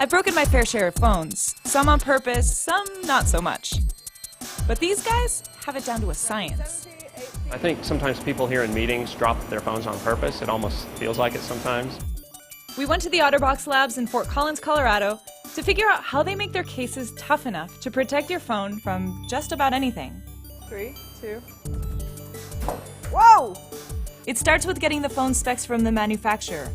I've broken my fair share of phones, some on purpose, some not so much. But these guys have it down to a science. I think sometimes people here in meetings drop their phones on purpose. It almost feels like it sometimes. We went to the OtterBox labs in Fort Collins, Colorado, to figure out how they make their cases tough enough to protect your phone from just about anything. 3, 2. Whoa! It starts with getting the phone specs from the manufacturer.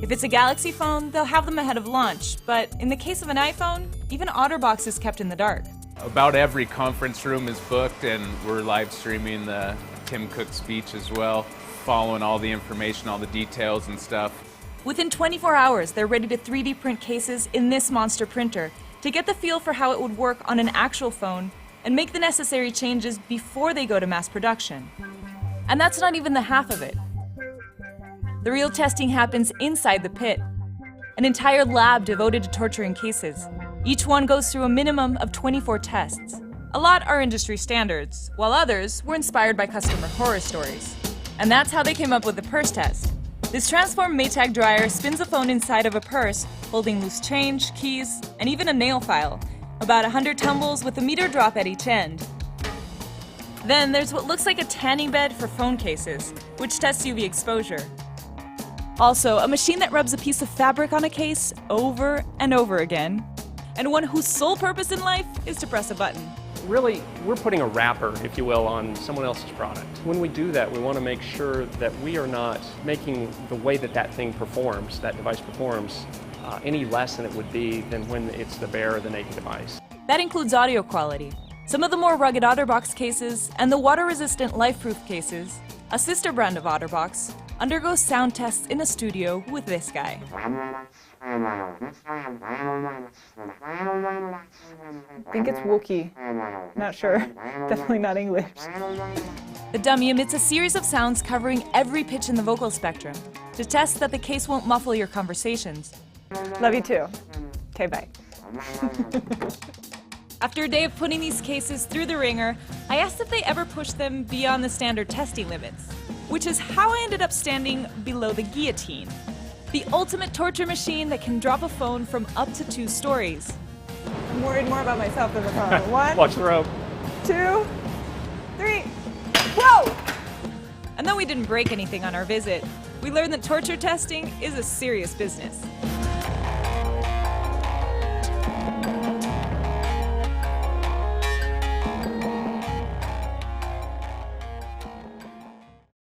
If it's a Galaxy phone, they'll have them ahead of launch, but in the case of an iPhone, even OtterBox is kept in the dark. About every conference room is booked, and we're live streaming the Tim Cook speech as well, following all the information, all the details and stuff. Within 24 hours, they're ready to 3D print cases in this monster printer to get the feel for how it would work on an actual phone and make the necessary changes before they go to mass production. And that's not even the half of it. The real testing happens inside the pit, an entire lab devoted to torturing cases. Each one goes through a minimum of 24 tests. A lot are industry standards, while others were inspired by customer horror stories. And that's how they came up with the purse test. This transformed Maytag dryer spins a phone inside of a purse, holding loose change, keys, and even a nail file. About 100 tumbles with a meter drop at each end. Then there's what looks like a tanning bed for phone cases, which tests UV exposure. Also, a machine that rubs a piece of fabric on a case over and over again, and one whose sole purpose in life is to press a button. Really, we're putting a wrapper, if you will, on someone else's product. When we do that, we want to make sure that we are not making the way that that thing performs, that device performs, any less than it would be than when it's the bare or the naked device. That includes audio quality. Some of the more rugged OtterBox cases and the water-resistant LifeProof cases, a sister brand of OtterBox, undergo sound tests in a studio with this guy. I think it's Wookiee. Not sure. Definitely not English. The dummy emits a series of sounds covering every pitch in the vocal spectrum to test that the case won't muffle your conversations. Love you too. Okay, bye. After a day of putting these cases through the ringer, I asked if they ever pushed them beyond the standard testing limits, which is how I ended up standing below the guillotine, the ultimate torture machine that can drop a phone from up to 2 stories. I'm worried more about myself than the phone. 1, Watch the rope. 2, 3. Whoa! And though we didn't break anything on our visit, we learned that torture testing is a serious business.